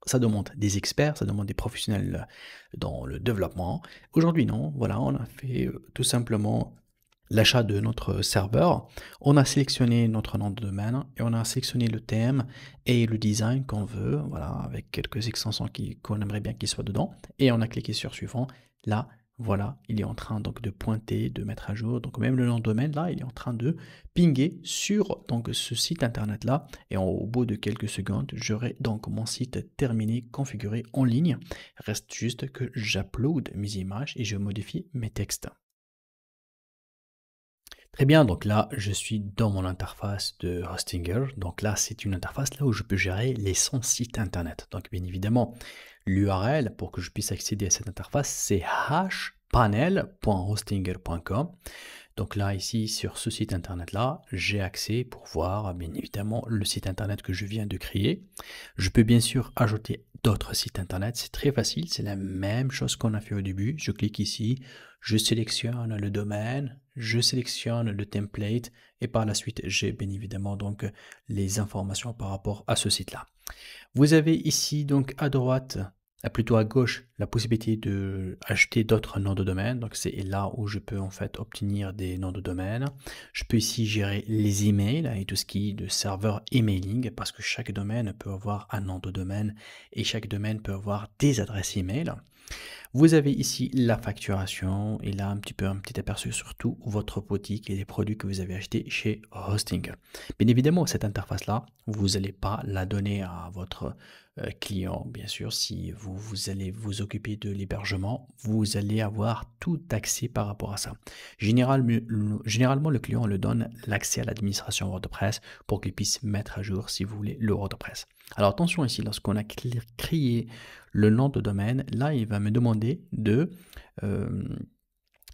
Ça demande des experts, ça demande des professionnels dans le développement. Aujourd'hui, non. Voilà, on a fait tout simplement l'achat de notre serveur. On a sélectionné notre nom de domaine et on a sélectionné le thème et le design qu'on veut, voilà, avec quelques extensions qu'on aimerait bien qu'ils soient dedans. Et on a cliqué sur suivant. Là, voilà, il est en train donc de pointer, de mettre à jour. Donc même le nom de domaine là, il est en train de pinguer sur donc ce site internet là. Et au bout de quelques secondes, j'aurai donc mon site terminé, configuré en ligne. Reste juste que j'upload mes images et je modifie mes textes. Très bien, donc là, je suis dans mon interface de Hostinger. Donc là, c'est une interface là où je peux gérer les 100 sites internet. Donc bien évidemment, l'URL pour que je puisse accéder à cette interface, c'est hashpanel.hostinger.com. Donc là, ici, sur ce site internet-là, j'ai accès pour voir, bien évidemment, le site internet que je viens de créer. Je peux bien sûr ajouter d'autres sites internet. C'est très facile. C'est la même chose qu'on a fait au début. Je clique ici, je sélectionne le domaine, je sélectionne le template et par la suite, j'ai bien évidemment donc les informations par rapport à ce site-là. Vous avez ici donc à droite, plutôt à gauche, la possibilité de acheter d'autres noms de domaine. Donc c'est là où je peux en fait obtenir des noms de domaine. Je peux ici gérer les emails et tout ce qui est de serveur emailing parce que chaque domaine peut avoir un nom de domaine et chaque domaine peut avoir des adresses email. Vous avez ici la facturation et là un petit aperçu sur tout votre boutique et les produits que vous avez achetés chez Hostinger. Bien évidemment, cette interface-là, vous n'allez pas la donner à votre client. Bien sûr, si vous allez vous occuper de l'hébergement, vous allez avoir tout accès par rapport à ça. Généralement, le client le donne l'accès à l'administration WordPress pour qu'il puisse mettre à jour, si vous voulez, le WordPress. Alors attention ici, lorsqu'on a créé le nom de domaine, là il va me demander de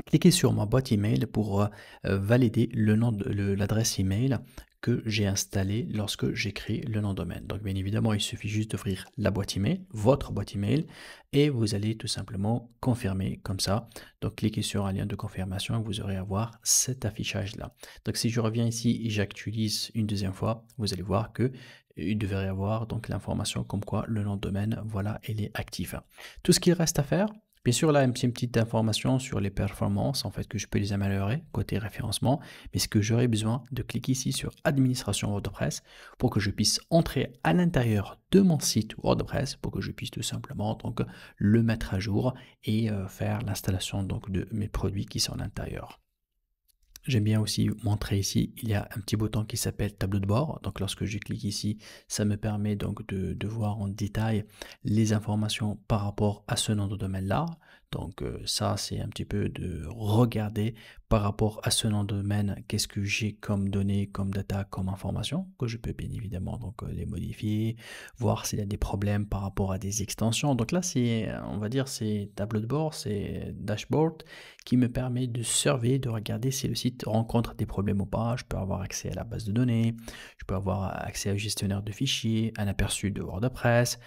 cliquer sur ma boîte email pour valider le nom de l'adresse email que j'ai installée lorsque j'ai créé le nom de domaine. Donc bien évidemment, il suffit juste d'ouvrir la boîte email, votre boîte email, et vous allez tout simplement confirmer comme ça. Donc cliquez sur un lien de confirmation et vous aurez à voir cet affichage-là. Donc si je reviens ici et j'actualise une deuxième fois, vous allez voir que il devrait y avoir donc l'information comme quoi le nom de domaine, voilà, il est actif. Tout ce qu'il reste à faire, bien sûr, là, une petite information sur les performances, en fait, que je peux les améliorer côté référencement, mais ce que j'aurai besoin de cliquer ici sur Administration WordPress pour que je puisse entrer à l'intérieur de mon site WordPress pour que je puisse tout simplement donc le mettre à jour et faire l'installation donc de mes produits qui sont à l'intérieur. J'aime bien aussi montrer ici, il y a un petit bouton qui s'appelle tableau de bord. Donc lorsque je clique ici, ça me permet donc de voir en détail les informations par rapport à ce nom de domaine-là. Donc ça, c'est un petit peu de regarder par rapport à ce nom de domaine, qu'est-ce que j'ai comme données, comme data, comme information, que je peux bien évidemment donc les modifier, voir s'il y a des problèmes par rapport à des extensions. Donc là, c'est, on va dire, c'est tableau de bord, c'est dashboard qui me permet de surveiller, de regarder si le site rencontre des problèmes ou pas. Je peux avoir accès à la base de données, je peux avoir accès au gestionnaire de fichiers, un aperçu de WordPress,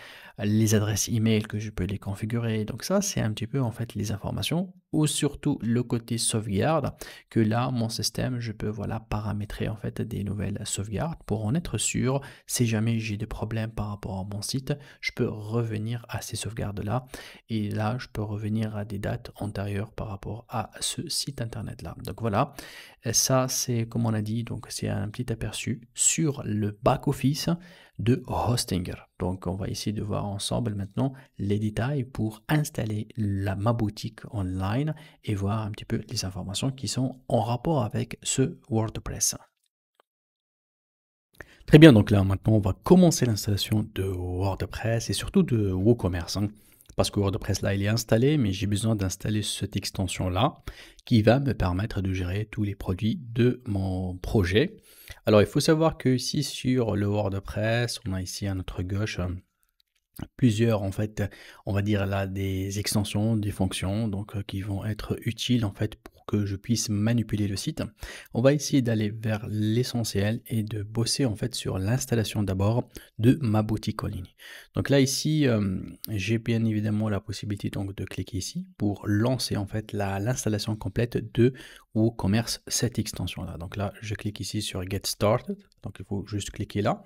les adresses email que je peux les configurer. Donc ça, c'est un petit peu en fait les informations ou surtout le côté sauvegarde que là, mon système, je peux voilà paramétrer en fait des nouvelles sauvegardes pour en être sûr. Si jamais j'ai des problèmes par rapport à mon site, je peux revenir à ces sauvegardes là et là, je peux revenir à des dates antérieures par rapport à ce site internet là. Donc voilà, ça c'est comme on a dit, donc c'est un petit aperçu sur le back office de Hostinger. Donc on va essayer de voir ensemble maintenant les détails pour installer ma boutique online et voir un petit peu les informations qui sont en rapport avec ce WordPress. Très bien, donc là maintenant on va commencer l'installation de WordPress et surtout de WooCommerce, hein. Parce que WordPress là il est installé, mais j'ai besoin d'installer cette extension là qui va me permettre de gérer tous les produits de mon projet. Alors il faut savoir que ici sur le WordPress, on a ici à notre gauche plusieurs en fait, on va dire là des extensions, des fonctions donc qui vont être utiles en fait pour que je puisse manipuler le site. On va essayer d'aller vers l'essentiel et de bosser en fait sur l'installation d'abord de ma boutique en ligne. Donc là ici, j'ai bien évidemment la possibilité donc de cliquer ici pour lancer en fait l'installation complète de WooCommerce, cette extension là. Donc là, je clique ici sur Get Started, donc il faut juste cliquer là.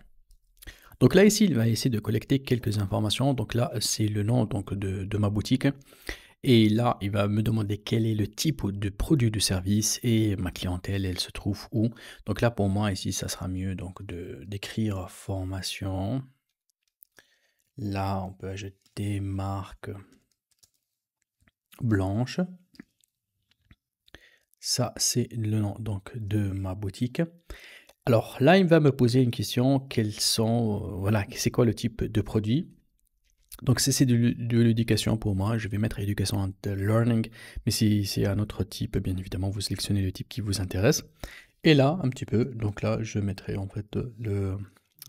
Donc là, ici, il va essayer de collecter quelques informations. Donc là, c'est le nom donc, de ma boutique. Et là, il va me demander quel est le type de produit, de service et ma clientèle, elle se trouve où. Donc là, pour moi, ici, ça sera mieux donc d'écrire formation. Là, on peut ajouter marque blanche. Ça, c'est le nom donc de ma boutique. Alors là, il va me poser une question, quels sont, voilà, c'est quoi le type de produit? Donc c'est de l'éducation pour moi, je vais mettre éducation and learning, mais si c'est un autre type, bien évidemment, vous sélectionnez le type qui vous intéresse. Et là, un petit peu, donc là, je mettrai en fait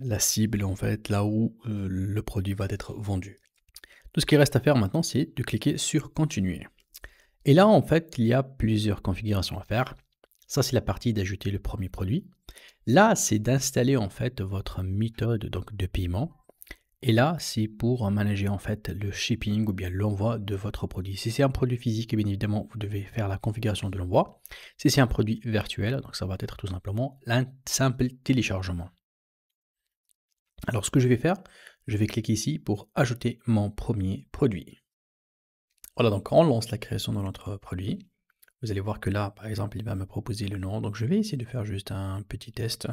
la cible, en fait, là où le produit va être vendu. Tout ce qui reste à faire maintenant, c'est de cliquer sur continuer. Et là, en fait, il y a plusieurs configurations à faire. Ça, c'est la partie d'ajouter le premier produit. Là, c'est d'installer en fait votre méthode donc, de paiement. Et là, c'est pour manager en fait le shipping ou bien l'envoi de votre produit. Si c'est un produit physique, bien évidemment, vous devez faire la configuration de l'envoi. Si c'est un produit virtuel, donc ça va être tout simplement un simple téléchargement. Alors, ce que je vais faire, je vais cliquer ici pour ajouter mon premier produit. Voilà, donc on lance la création de notre produit. Vous allez voir que là, par exemple, il va me proposer le nom. Donc, je vais essayer de faire juste un petit test.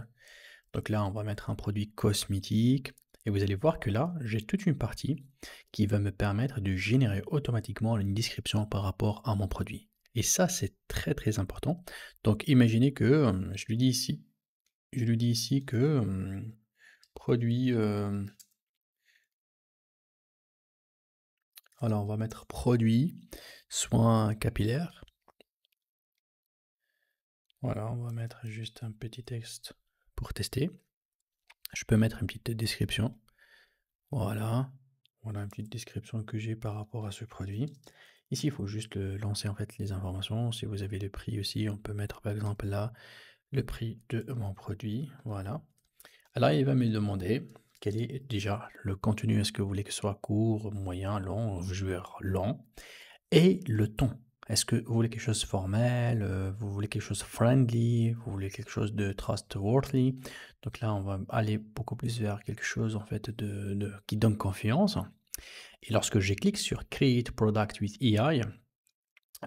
Donc là, on va mettre un produit cosmétique. Et vous allez voir que là, j'ai toute une partie qui va me permettre de générer automatiquement une description par rapport à mon produit. Et ça, c'est très très important. Donc imaginez que je lui dis ici que produit. Alors on va mettre produit soins capillaires. Voilà, on va mettre juste un petit texte pour tester. Je peux mettre une petite description. Voilà. Voilà une petite description que j'ai par rapport à ce produit. Ici, il faut juste lancer en fait les informations. Si vous avez le prix aussi, on peut mettre par exemple là le prix de mon produit. Voilà. Alors, il va me demander quel est déjà le contenu. Est-ce que vous voulez que ce soit court, moyen, long, joueur long? Et le ton. Est-ce que vous voulez quelque chose de formel, vous voulez quelque chose de friendly, vous voulez quelque chose de trustworthy? Donc là, on va aller beaucoup plus vers quelque chose en fait qui donne confiance. Et lorsque je clique sur Create Product with AI,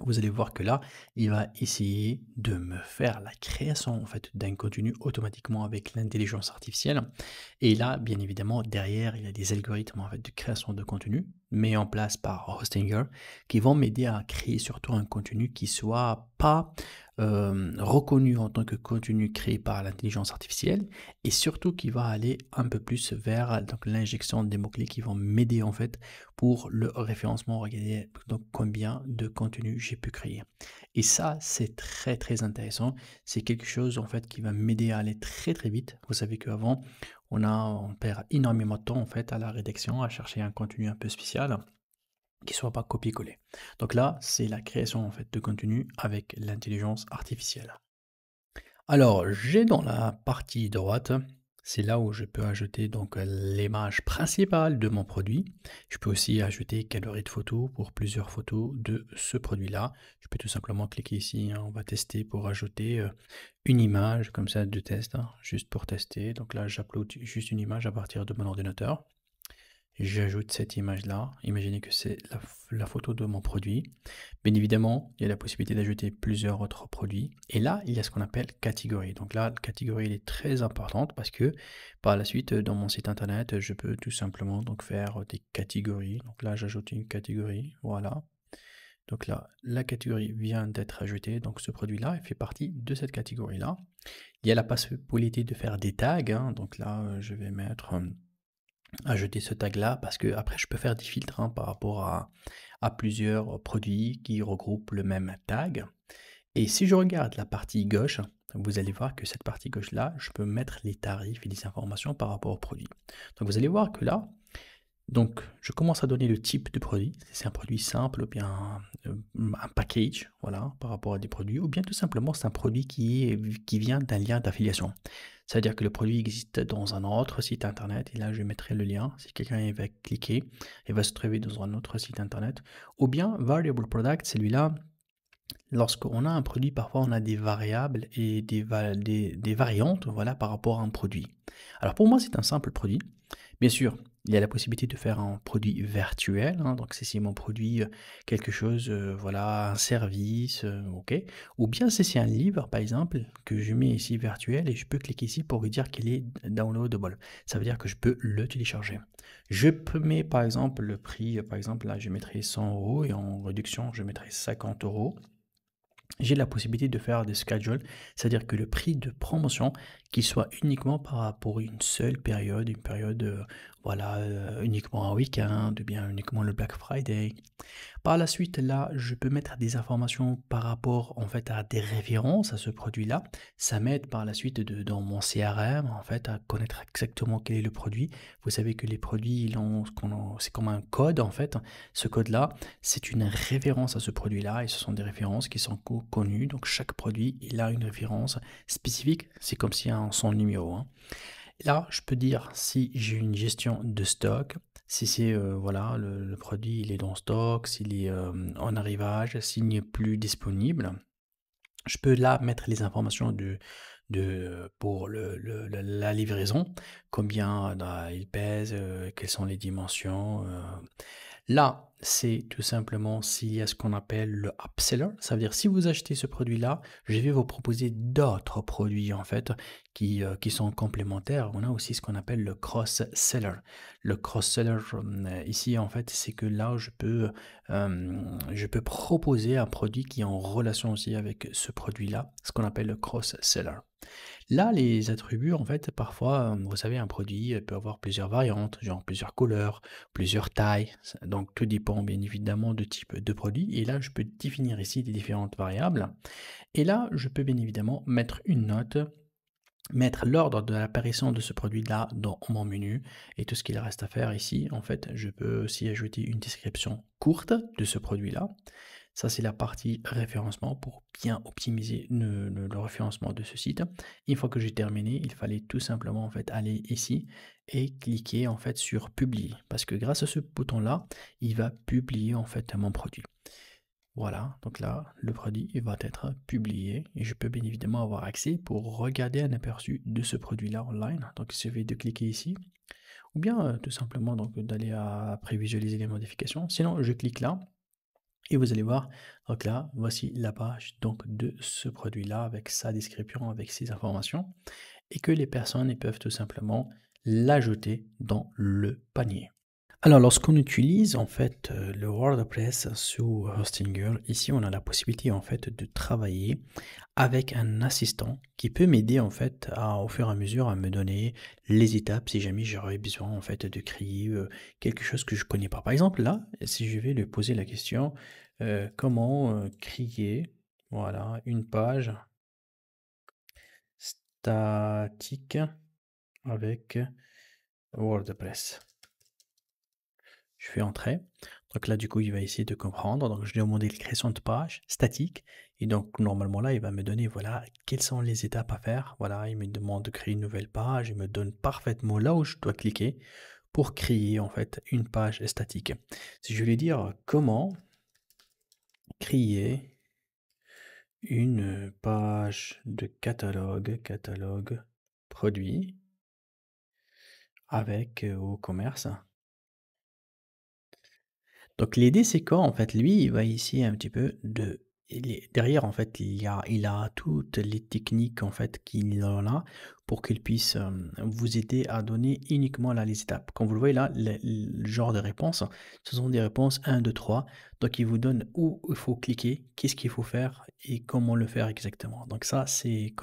vous allez voir que là, il va essayer de me faire la création en fait d'un contenu automatiquement avec l'intelligence artificielle. Et là, bien évidemment, derrière, il y a des algorithmes en fait de création de contenu mis en place par Hostinger qui vont m'aider à créer surtout un contenu qui soit pas reconnu en tant que contenu créé par l'intelligence artificielle et surtout qui va aller un peu plus vers donc l'injection des mots-clés qui vont m'aider en fait pour le référencement. Regardez donc combien de contenu j'ai pu créer. Et ça, c'est très très intéressant. C'est quelque chose en fait qui va m'aider à aller très très vite. Vous savez qu'avant, on perd énormément de temps en fait à la rédaction, à chercher un contenu un peu spécial qui soit pas copié-collé. Donc là, c'est la création en fait de contenu avec l'intelligence artificielle. Alors, j'ai dans la partie droite, c'est là où je peux ajouter donc l'image principale de mon produit. Je peux aussi ajouter galerie de photos pour plusieurs photos de ce produit-là. Je peux tout simplement cliquer ici, hein, on va tester pour ajouter une image comme ça de test, hein, juste pour tester. Donc là, j'upload juste une image à partir de mon ordinateur. J'ajoute cette image-là. Imaginez que c'est la photo de mon produit. Bien évidemment, il y a la possibilité d'ajouter plusieurs autres produits. Et là, il y a ce qu'on appelle catégorie. Donc là, la catégorie elle est très importante parce que par la suite, dans mon site internet, je peux tout simplement donc faire des catégories. Donc là, j'ajoute une catégorie. Voilà. Donc là, la catégorie vient d'être ajoutée. Donc ce produit-là, il fait partie de cette catégorie-là. Il y a la possibilité de faire des tags, hein. Donc là, je vais mettre ajouter ce tag là parce que après je peux faire des filtres hein, par rapport à plusieurs produits qui regroupent le même tag. Et si je regarde la partie gauche, vous allez voir que cette partie gauche là, je peux mettre les tarifs et les informations par rapport au produit. Donc vous allez voir que là, donc je commence à donner le type de produit, si c'est un produit simple ou bien un package, voilà, par rapport à des produits, ou bien tout simplement c'est un produit qui vient d'un lien d'affiliation. C'est-à-dire que le produit existe dans un autre site internet, et là je mettrai le lien, si quelqu'un va cliquer, il va se trouver dans un autre site internet, ou bien Variable Product, celui-là, lorsqu'on a un produit, parfois on a des variables et des variantes voilà, par rapport à un produit. Alors pour moi, c'est un simple produit. Bien sûr, il y a la possibilité de faire un produit virtuel, hein, donc si c'est mon produit, quelque chose, voilà, un service, ok. Ou bien si c'est un livre, par exemple, que je mets ici virtuel et je peux cliquer ici pour lui dire qu'il est downloadable. Ça veut dire que je peux le télécharger. Je peux mettre par exemple le prix, par exemple là je mettrai 100 € et en réduction je mettrai 50 €. j'ai la possibilité de faire des schedules, c'est-à-dire que le prix de promotion, qu'il soit uniquement pour une seule période, une période, voilà, uniquement un week-end, ou bien uniquement le Black Friday. Par la suite, là, je peux mettre des informations par rapport en fait à des références à ce produit-là. Ça m'aide par la suite dans mon CRM en fait à connaître exactement quel est le produit. Vous savez que les produits, c'est comme un code en fait. Ce code-là, c'est une référence à ce produit-là et ce sont des références qui sont connues. Donc chaque produit, il a une référence spécifique. C'est comme si un son numéro, hein. Là, je peux dire si j'ai une gestion de stock, si c'est voilà, le produit il est dans stock, s'il est en arrivage, s'il n'est plus disponible. Je peux là mettre les informations pour la livraison, combien il pèse, quelles sont les dimensions. Là, c'est tout simplement s'il y a ce qu'on appelle le upseller. Ça veut dire si vous achetez ce produit-là, je vais vous proposer d'autres produits en fait qui sont complémentaires. On a aussi ce qu'on appelle le cross-seller. Le cross-seller ici en fait, c'est que là je peux proposer un produit qui est en relation aussi avec ce produit-là, ce qu'on appelle le cross-seller. Là, les attributs, en fait, parfois, vous savez, un produit peut avoir plusieurs variantes, genre plusieurs couleurs, plusieurs tailles. Donc, tout dépend bien évidemment de type de produit. Et là, je peux définir ici des différentes variables. Et là, je peux bien évidemment mettre une note, mettre l'ordre de l'apparition de ce produit-là dans mon menu. Et tout ce qu'il reste à faire ici, en fait, je peux aussi ajouter une description courte de ce produit-là. Ça, c'est la partie référencement pour bien optimiser le référencement de ce site. Une fois que j'ai terminé, il fallait tout simplement en fait aller ici et cliquer en fait sur publier parce que grâce à ce bouton-là, il va publier en fait mon produit. Voilà, donc là, le produit il va être publié et je peux bien évidemment avoir accès pour regarder un aperçu de ce produit-là online. Donc, il suffit de cliquer ici ou bien tout simplement donc d'aller à prévisualiser les modifications. Sinon, je clique là et vous allez voir, donc là, voici la page donc de ce produit-là avec sa description, avec ses informations, et que les personnes ils peuvent tout simplement l'ajouter dans le panier. Alors, lorsqu'on utilise en fait le WordPress sous Hostinger, ici on a la possibilité en fait de travailler avec un assistant qui peut m'aider en fait au fur et à mesure à me donner les étapes si jamais j'aurais besoin en fait de créer quelque chose que je connais pas. Par exemple là, si je vais lui poser la question comment créer voilà une page statique avec WordPress. Je fais entrer. Donc là, du coup, il va essayer de comprendre. Donc, je lui ai demandé la création de page statique. Et donc, normalement, là, il va me donner, voilà, quelles sont les étapes à faire. Voilà, il me demande de créer une nouvelle page. Il me donne parfaitement là où je dois cliquer pour créer, en fait, une page statique. Si je vais lui dire comment créer une page de catalogue produit avec WooCommerce. Donc l'idée c'est quoi en fait? Lui, il va essayer un petit peu derrière en fait, il a toutes les techniques en fait qu'il en a pour qu'il puisse, vous aider à donner uniquement là les étapes. Comme vous le voyez là, le genre de réponses, ce sont des réponses 1, 2, 3. Donc il vous donne où il faut cliquer, qu'est-ce qu'il faut faire et comment le faire exactement. Donc ça, c'est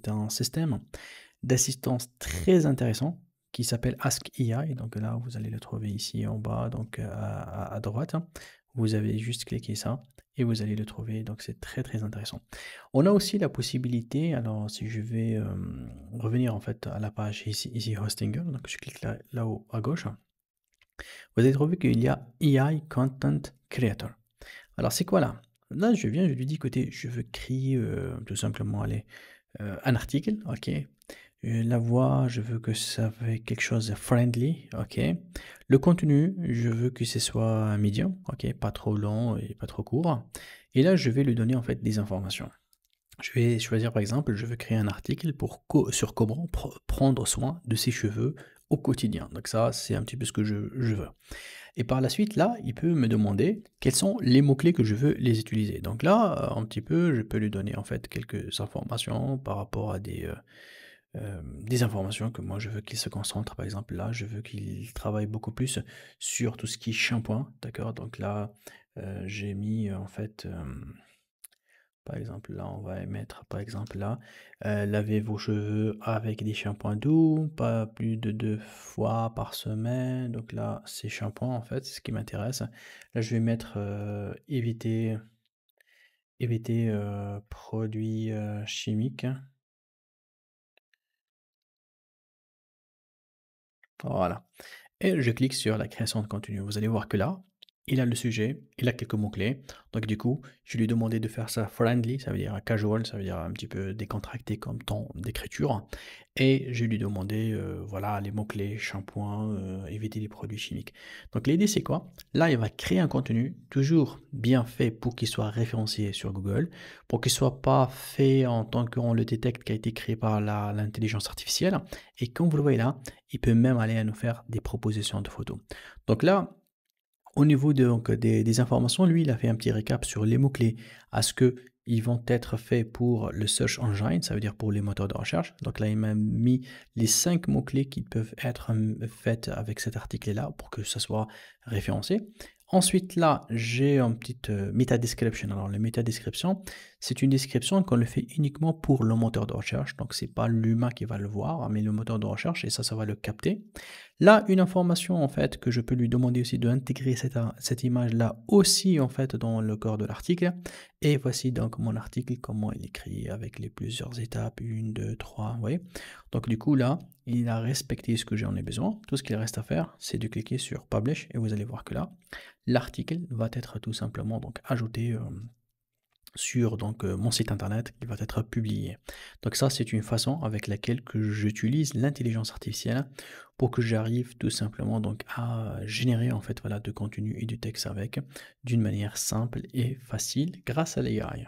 un système d'assistance très intéressant qui s'appelle Ask AI. Donc là, vous allez le trouver ici en bas, donc à droite, hein. Vous avez juste cliqué ça et vous allez le trouver. Donc c'est très très intéressant. On a aussi la possibilité, alors si je vais revenir en fait à la page ici Hostinger, donc je clique là-haut à gauche, vous allez trouver qu'il y a AI Content Creator. Alors c'est quoi là? Là, je lui dis, écoutez, je veux créer tout simplement allez, un article, ok. La voix, je veux que ça fait quelque chose de friendly, ok. Le contenu, je veux que ce soit un medium, ok, pas trop long et pas trop court. Et là, je vais lui donner en fait des informations. Je vais choisir par exemple, je veux créer un article sur comment prendre soin de ses cheveux au quotidien. Donc ça, c'est un petit peu ce que je veux. Et par la suite, là, il peut me demander quels sont les mots-clés que je veux les utiliser. Donc là, un petit peu, je peux lui donner en fait quelques informations par rapport à des informations que moi je veux qu'il se concentre. Par exemple, là, je veux qu'il travaille beaucoup plus sur tout ce qui est shampoing, d'accord? Donc là, j'ai mis en fait Par exemple, là, on va mettre, par exemple, là, lavez vos cheveux avec des shampoings doux, pas plus de 2 fois par semaine. Donc là, c'est shampoing, en fait, c'est ce qui m'intéresse. Là, je vais mettre éviter produits chimiques. Voilà. Et je clique sur la création de contenu. Vous allez voir que là, il a le sujet, il a quelques mots-clés. Donc du coup, je lui ai demandé de faire ça friendly, ça veut dire casual, ça veut dire un petit peu décontracté comme ton d'écriture. Et je lui ai demandé, voilà, les mots-clés, shampoing, éviter les produits chimiques. Donc l'idée, c'est quoi? Là, il va créer un contenu toujours bien fait pour qu'il soit référencé sur Google, pour qu'il soit pas fait en tant qu'on le détecte, qui a été créé par l'intelligence artificielle. Et comme vous le voyez là, il peut même aller à nous faire des propositions de photos. Donc là, au niveau donc, des informations, lui, il a fait un petit récap sur les mots-clés, à ce que ils vont être faits pour le search engine, ça veut dire pour les moteurs de recherche. Donc là, il m'a mis les 5 mots-clés qui peuvent être faits avec cet article-là pour que ça soit référencé. Ensuite, là, j'ai une petite meta description. Alors, la meta description, c'est une description qu'on le fait uniquement pour le moteur de recherche. Donc, c'est pas l'humain qui va le voir, mais le moteur de recherche, et ça va le capter. Là, une information en fait que je peux lui demander aussi d'intégrer cette image-là aussi en fait dans le corps de l'article. Et voici donc mon article, comment il est créé avec les plusieurs étapes, une, deux, trois, vous voyez. Donc du coup là, il a respecté ce que j'en ai besoin. Tout ce qu'il reste à faire, c'est de cliquer sur Publish et vous allez voir que là, l'article va être tout simplement donc ajouté sur donc, mon site internet qui va être publié. Donc ça, c'est une façon avec laquelle que j'utilise l'intelligence artificielle pour que j'arrive tout simplement donc à générer en fait voilà de contenu et du texte avec d'une manière simple et facile grâce à l'AI.